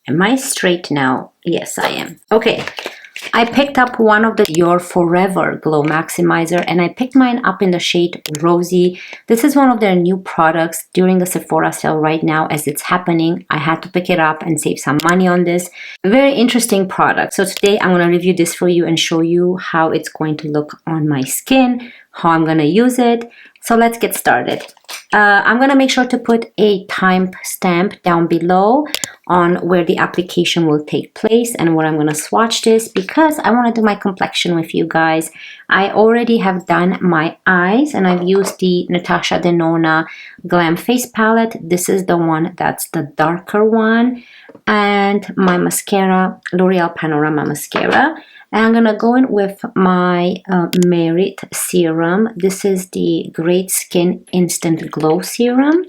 Am I straight now? Yes, I am. Okay, I picked up one of the DIOR Forever Glow Maximizer, and I picked mine up in the shade Rosy. This is one of their new products during the Sephora sale right now as it's happening. I had to pick it up and save some money on this. Very interesting product. So today I'm going to review this for you and show you how it's going to look on my skin, how I'm going to use it. So let's get started. I'm going to make sure to put a time stamp down below on where the application will take place and where I'm going to swatch this because I want to do my complexion with you guys. I already have done my eyes and I've used the Natasha Denona Glam face palette. This is the one that's the darker one, and my mascara, L'Oreal Panorama mascara. And I'm gonna go in with my Merit Serum. This is the Great Skin Instant Glow Serum.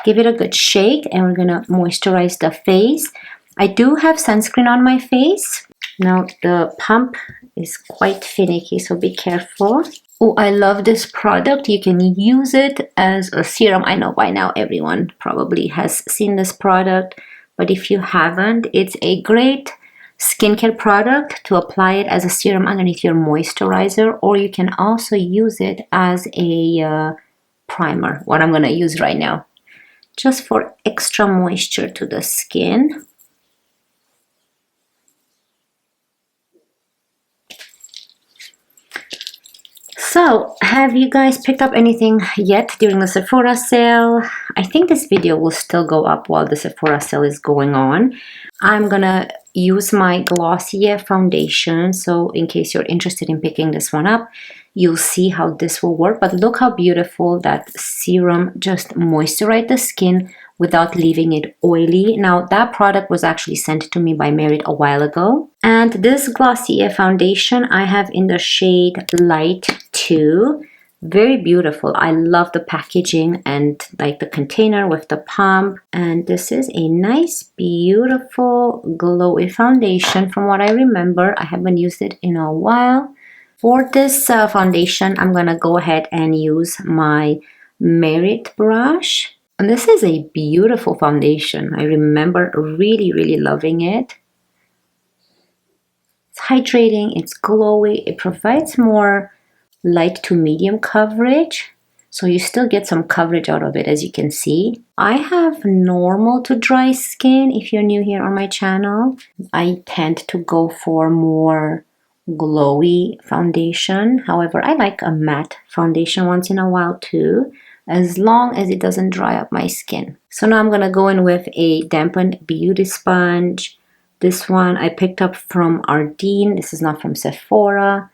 Give it a good shake and we're gonna moisturize the face. I do have sunscreen on my face. Now the pump is quite finicky, so be careful. Oh, I love this product. You can use it as a serum. I know by now everyone probably has seen this product, but if you haven't, it's a great skincare product to apply it as a serum underneath your moisturizer, or you can also use it as a primer, what I'm going to use right now, just for extra moisture to the skin. So, have you guys picked up anything yet during the Sephora sale? I think this video will still go up while the Sephora sale is going on. I'm gonna use my Glossier foundation, so in case you're interested in picking this one up, you'll see how this will work. But look how beautiful that serum just moisturized the skin without leaving it oily. Now that product was actually sent to me by Merit a while ago. And this Glossier foundation I have in the shade Light 2. Very beautiful. I love the packaging and like the container with the pump. And this is a nice, beautiful, glowy foundation from what I remember. I haven't used it in a while. For this foundation, I'm gonna go ahead and use my Merit brush. And this is a beautiful foundation. I remember really, really loving it. It's hydrating, it's glowy, it provides more light to medium coverage, so you still get some coverage out of it, as you can see. I have normal to dry skin. If you're new here on my channel, I tend to go for more glowy foundation. However, I like a matte foundation once in a while too, as long as it doesn't dry up my skin. So now I'm gonna go in with a dampened beauty sponge. This one I picked up from Ardeen. This is not from Sephora.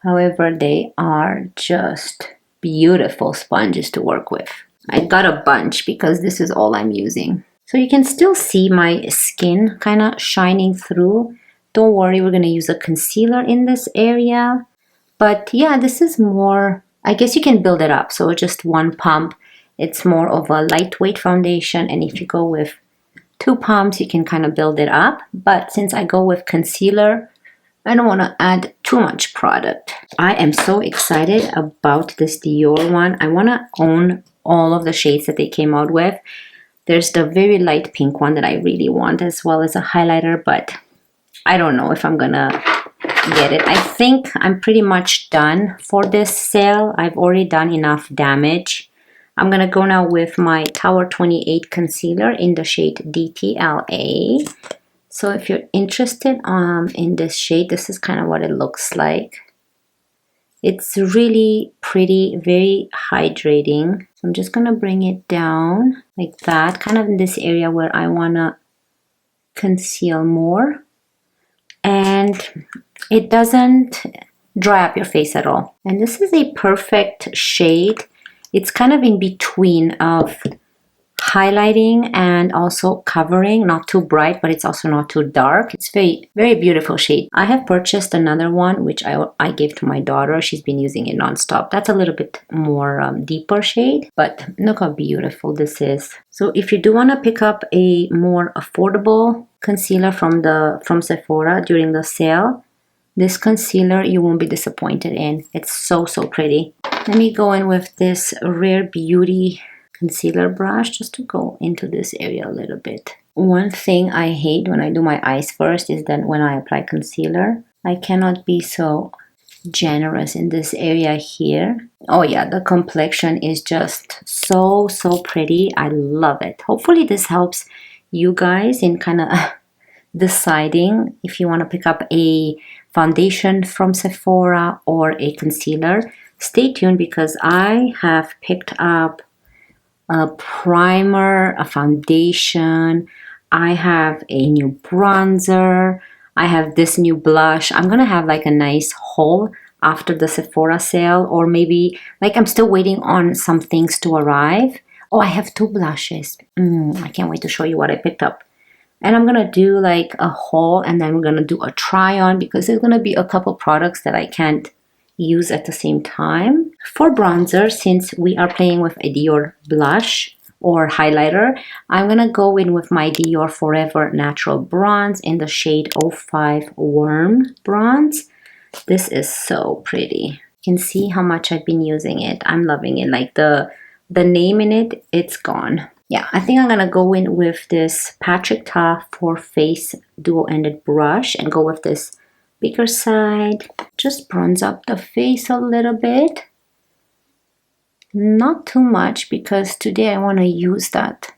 However, they are just beautiful sponges to work with. I got a bunch because this is all I'm using. So you can still see my skin kind of shining through. Don't worry, we're going to use a concealer in this area. But yeah, this is more, I guess you can build it up. So just one pump. It's more of a lightweight foundation. And if you go with two pumps, you can kind of build it up. But since I go with concealer, I don't want to add too much product. I am so excited about this DIOR one. I want to own all of the shades that they came out with. There's the very light pink one that I really want, as well as a highlighter, but I don't know if I'm gonna get it. I think I'm pretty much done for this sale. I've already done enough damage. I'm gonna go now with my Tower 28 concealer in the shade DTLA. So if you're interested in this shade, this is kind of what it looks like. It's really pretty, very hydrating. So I'm just going to bring it down like that, kind of in this area where I want to conceal more. And it doesn't dry up your face at all. And this is a perfect shade. It's kind of in between of highlighting and also covering, not too bright, but it's also not too dark. It's very, very beautiful shade. I have purchased another one, which I gave to my daughter. She's been using it nonstop. That's a little bit more deeper shade, but look how beautiful this is. So if you do want to pick up a more affordable concealer from Sephora during the sale, this concealer you won't be disappointed in. It's so, so pretty. Let me go in with this Rare Beauty concealer brush just to go into this area a little bit. One thing I hate when I do my eyes first is that when I apply concealer, I cannot be so generous in this area here. Oh yeah, the complexion is just so pretty. I love it. Hopefully this helps you guys in kind of deciding if you want to pick up a foundation from Sephora or a concealer. Stay tuned because I have picked up a primer, a foundation, I have a new bronzer, I have this new blush. I'm gonna have like a nice haul after the Sephora sale, or maybe like I'm still waiting on some things to arrive. Oh, I have two blushes. I can't wait to show you what I picked up. And I'm gonna do like a haul, and then we're gonna do a try on because there's gonna be a couple products that I can't use at the same time. For bronzer, since we are playing with a DIOR blush or highlighter, I'm gonna go in with my DIOR Forever Natural Bronze in the shade 05 Warm Bronze. This is so pretty. You can see how much I've been using it. I'm loving it. Like the name in it, it's gone. Yeah, I think I'm gonna go in with this Patrick Ta for Face dual-ended brush and go with this bigger side. Just bronze up the face a little bit. Not too much because today I want to use that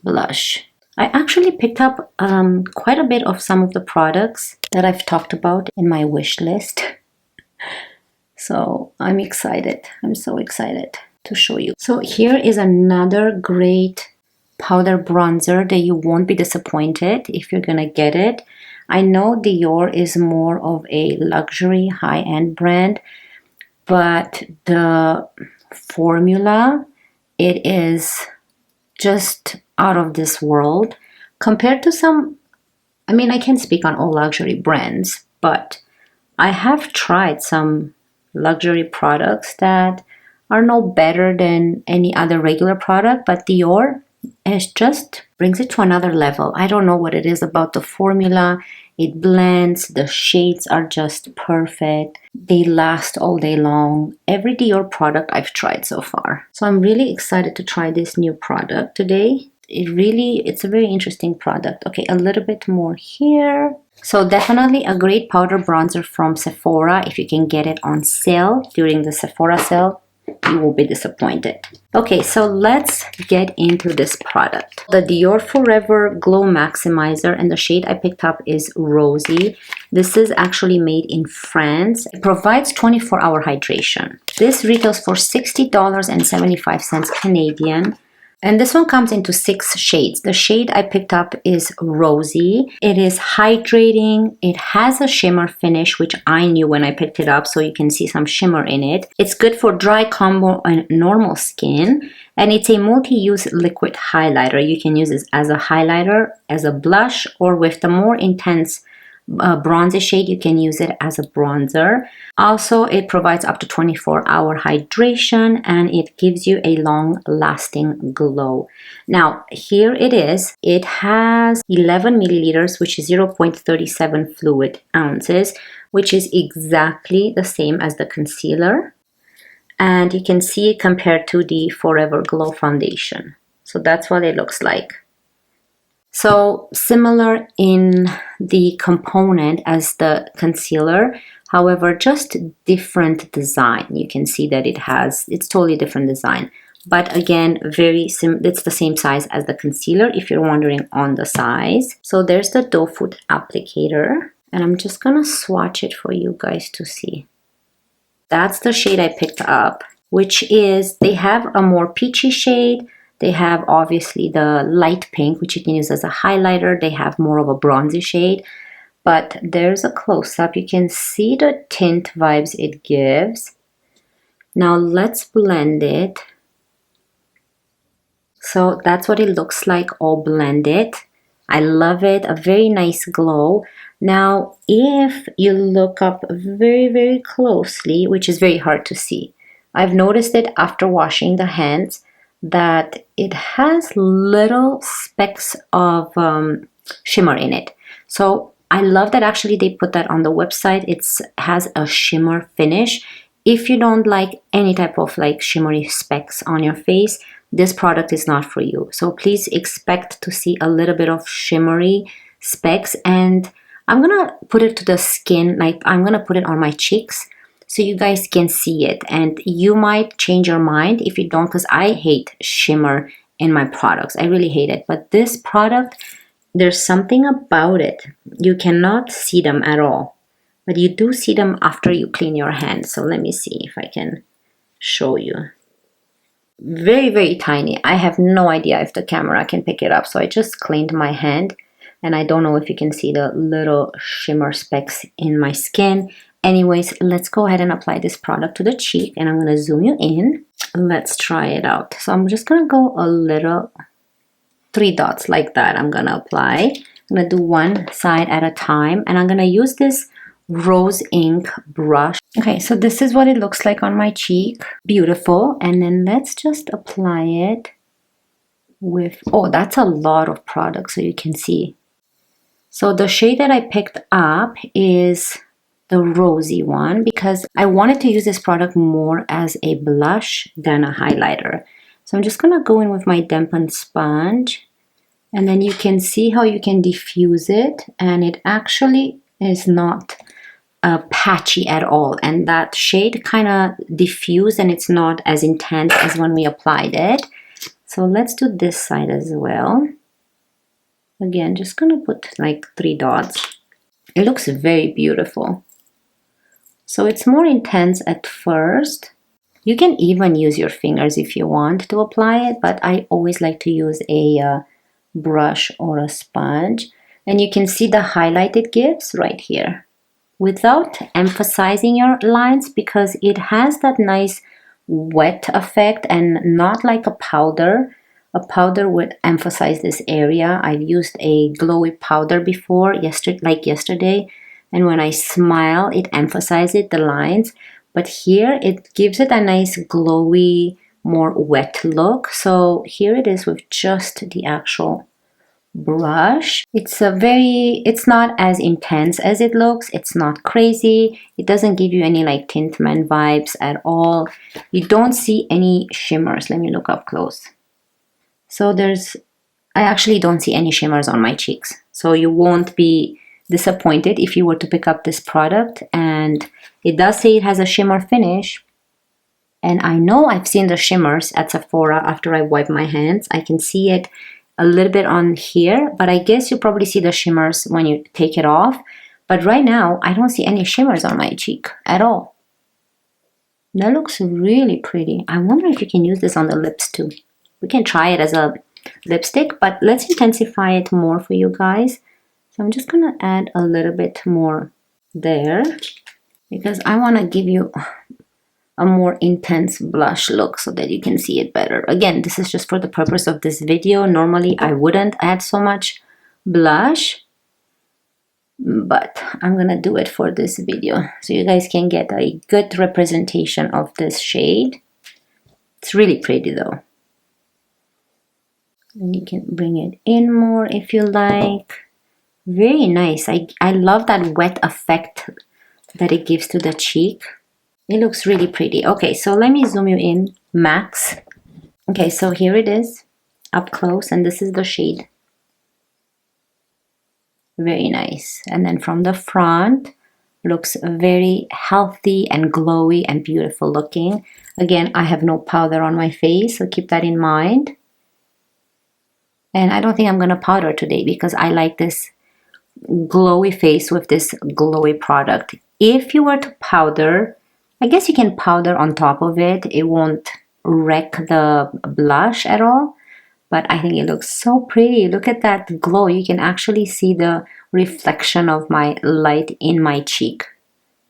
blush. I actually picked up quite a bit of some of the products that I've talked about in my wish list. So I'm excited. I'm so excited to show you. So here is another great powder bronzer that you won't be disappointed if you're gonna get it. I know DIOR is more of a luxury high-end brand, but the formula, it is just out of this world compared to some, I mean, I can't speak on all luxury brands, but I have tried some luxury products that are no better than any other regular product, but DIOR, it just brings it to another level. I don't know what it is about the formula. It blends, the shades are just perfect. They last all day long. Every DIOR product I've tried so far. So I'm really excited to try this new product today. It's a very interesting product. Okay, a little bit more here. So definitely a great powder bronzer from Sephora. If you can get it on sale during the Sephora sale, you will be disappointed. Okay, so let's get into this product. The DIOR Forever Glow Maximizer, and the shade I picked up is Rosy. This is actually made in France. It provides 24-hour hydration. This retails for $60.75 Canadian. And this one comes into 6 shades. The shade I picked up is Rosy. It is hydrating. It has a shimmer finish, which I knew when I picked it up, so you can see some shimmer in it. It's good for dry, combo, and normal skin. And it's a multi-use liquid highlighter. You can use this as a highlighter, as a blush, or with the more intense bronzy shade, you can use it as a bronzer. Also, it provides up to 24-hour hydration, and it gives you a long-lasting glow. Now, here it is. It has 11 milliliters, which is 0.37 fluid ounces, which is exactly the same as the concealer. And you can see it compared to the Forever Glow foundation. So that's what it looks like. So similar in the component as the concealer, however, just different design. You can see that it's totally different design. But again, it's the same size as the concealer if you're wondering on the size. So there's the doe foot applicator, and I'm just gonna swatch it for you guys to see. That's the shade I picked up, which is, they have a more peachy shade. They have obviously the light pink, which you can use as a highlighter. They have more of a bronzy shade, but there's a close-up. You can see the tint vibes it gives. Now let's blend it. So that's what it looks like all blended. I love it, a very nice glow. Now, if you look up very, very closely, which is very hard to see, I've noticed it after washing the hands, that it has little specks of shimmer in it. So I love that actually they put that on the website. It has a shimmer finish. If you don't like any type of like shimmery specks on your face, this product is not for you. So please expect to see a little bit of shimmery specks, and I'm gonna put it to the skin, like I'm gonna put it on my cheeks so you guys can see it, and you might change your mind if you don't, because I hate shimmer in my products. I really hate it. But this product, there's something about it. You cannot see them at all, but you do see them after you clean your hands. So let me see if I can show you. Very, very tiny. I have no idea if the camera can pick it up. So I just cleaned my hand, and I don't know if you can see the little shimmer specks in my skin. Anyways, let's go ahead and apply this product to the cheek, and I'm going to zoom you in. Let's try it out. So I'm just going to go a little, 3 dots like that. I'm going to apply. I'm going to do one side at a time, and I'm going to use this rose ink brush. Okay, so this is what it looks like on my cheek. Beautiful. And then let's just apply it with, oh, that's a lot of product, so you can see. So the shade that I picked up is the rosy one, because I wanted to use this product more as a blush than a highlighter. So I'm just gonna go in with my dampened sponge, and then you can see how you can diffuse it, and it actually is not patchy at all, and that shade kind of diffused, and it's not as intense as when we applied it. So let's do this side as well. Again, just gonna put like 3 dots. It looks very beautiful. So it's more intense at first. You can even use your fingers if you want to apply it, but I always like to use a brush or a sponge. And you can see the highlight it gives right here, without emphasizing your lines, because it has that nice wet effect and not like a powder. A powder would emphasize this area. I've used a glowy powder before, yesterday, and when I smile, it emphasizes the lines. But here, it gives it a nice glowy, more wet look. So here it is with just the actual brush. It's not as intense as it looks. It's not crazy. It doesn't give you any like Tint Man vibes at all. You don't see any shimmers. Let me look up close. So I actually don't see any shimmers on my cheeks. So you won't be disappointed if you were to pick up this product. And it does say it has a shimmer finish. And I know I've seen the shimmers at Sephora after I wipe my hands. I can see it a little bit on here, but I guess you probably see the shimmers when you take it off. But right now, I don't see any shimmers on my cheek at all. That looks really pretty. I wonder if you can use this on the lips too. We can try it as a lipstick, but let's intensify it more for you guys. So I'm just gonna add a little bit more there, because I want to give you a more intense blush look so that you can see it better. Again, this is just for the purpose of this video. Normally, I wouldn't add so much blush, but I'm gonna do it for this video so you guys can get a good representation of this shade. It's really pretty though. And you can bring it in more if you like. Very nice. I love that wet effect that it gives to the cheek. It looks really pretty. Okay, so let me zoom you in max. Okay, so here it is up close, and this is the shade. Very nice. And then from the front, looks very healthy and glowy and beautiful looking. Again, I have no powder on my face, so keep that in mind. And I don't think I'm gonna powder today because I like this glowy face with this glowy product. If you were to powder, I guess you can powder on top of it. It won't wreck the blush at all. But I think it looks so pretty. Look at that glow. You can actually see the reflection of my light in my cheek.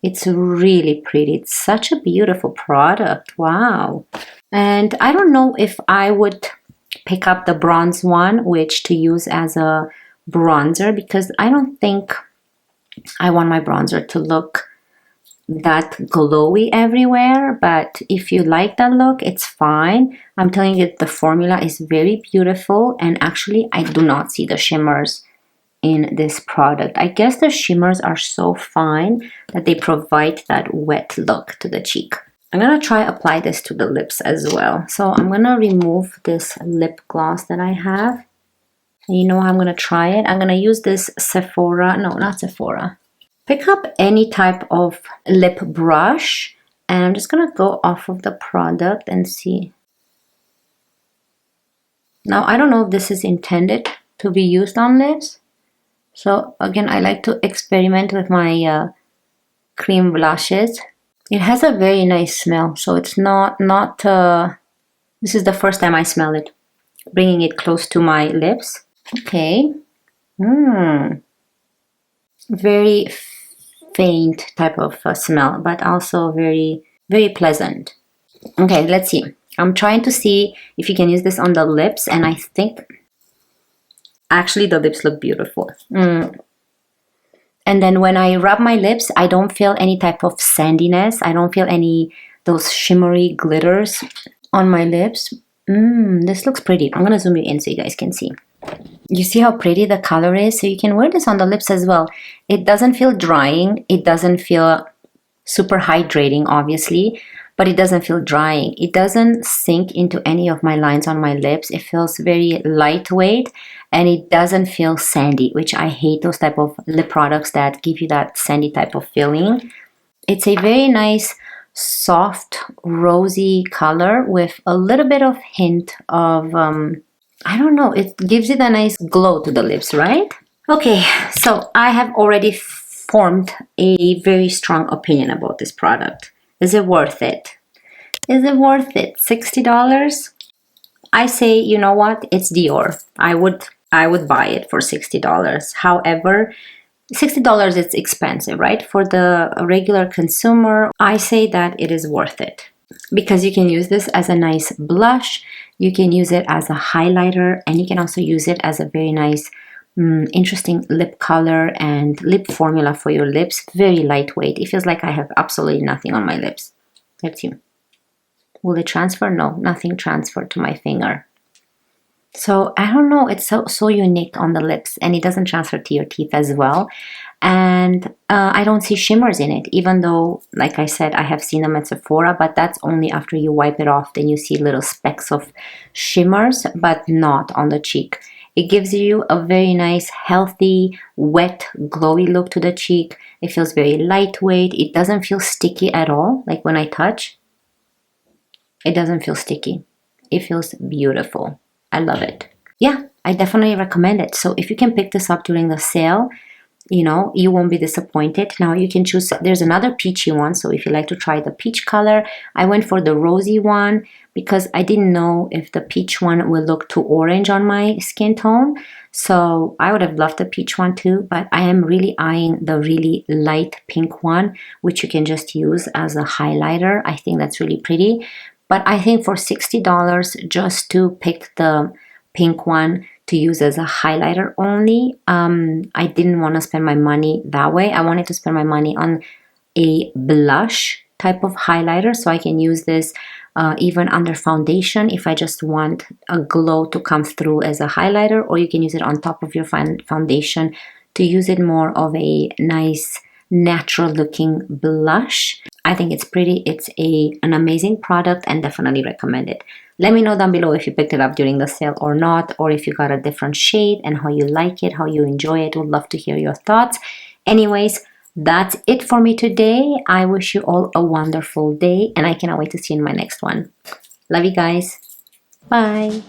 It's really pretty. It's such a beautiful product. Wow. And I don't know if I would pick up the bronze one, which to use as a bronzer, because I don't think I want my bronzer to look that glowy everywhere. But if you like that look, it's fine. I'm telling you, the formula is very beautiful, and actually I do not see the shimmers in this product. I guess the shimmers are so fine that they provide that wet look to the cheek. I'm gonna try apply this to the lips as well. So I'm gonna remove this lip gloss that I have. And you know how I'm gonna try it? I'm gonna use this Sephora, no, not Sephora. Pick up any type of lip brush, and I'm just gonna go off of the product and see. Now, I don't know if this is intended to be used on lips. So again, I like to experiment with my cream blushes. It has a very nice smell, so it's not this is the first time I smell it. Bringing it close to my lips. Okay. Very faint type of smell, but also very, very pleasant. Okay, let's see. I'm trying to see if you can use this on the lips, and I think actually the lips look beautiful. And then when I rub my lips, I don't feel any type of sandiness. I don't feel any those shimmery glitters on my lips. This looks pretty. I'm gonna zoom you in so you guys can see. You see how pretty the color is? So you can wear this on the lips as well. It doesn't feel drying. It doesn't feel super hydrating, obviously, but it doesn't feel drying. It doesn't sink into any of my lines on my lips. It feels very lightweight, and it doesn't feel sandy, which I hate those type of lip products that give you that sandy type of feeling. It's a very nice, soft, rosy color with a little bit of hint of, I don't know, it gives it a nice glow to the lips, right? Okay, so I have already formed a very strong opinion about this product. Is it worth it? Is it worth it? $60? I say, you know what? It's Dior. I would buy it for $60. However, $60 is expensive, right? For the regular consumer, I say that it is worth it because you can use this as a nice blush, you can use it as a highlighter, and you can also use it as a very nice, interesting lip color and lip formula for your lips. Very lightweight. It feels like I have absolutely nothing on my lips. Let's see. Will it transfer? No, nothing transferred to my finger. So I don't know, it's so unique on the lips, and it doesn't transfer to your teeth as well. And I don't see shimmers in it, even though, like I said, I have seen them at Sephora, but that's only after you wipe it off. Then you see little specks of shimmers, but not on the cheek. It gives you a very nice, healthy, wet, glowy look to the cheek. It feels very lightweight. It doesn't feel sticky at all, like when I touch. It doesn't feel sticky. It feels beautiful. I love it. Yeah, I definitely recommend it. So if you can pick this up during the sale, you know, you won't be disappointed. Now you can choose, there's another peachy one. So if you like to try the peach color, I went for the rosy one because I didn't know if the peach one will look too orange on my skin tone. So I would have loved the peach one too, but I am really eyeing the really light pink one, which you can just use as a highlighter. I think that's really pretty. But I think for $60, just to pick the pink one to use as a highlighter only, I didn't want to spend my money that way. I wanted to spend my money on a blush type of highlighter, so I can use this even under foundation if I just want a glow to come through as a highlighter, or you can use it on top of your foundation to use it more of a nice, natural looking blush. I think it's pretty. It's an amazing product and definitely recommend it. Let me know down below if you picked it up during the sale or not, or if you got a different shade and how you like it, how you enjoy it. Would love to hear your thoughts. Anyways, that's it for me today. I wish you all a wonderful day, and I cannot wait to see you in my next one. Love you guys. Bye.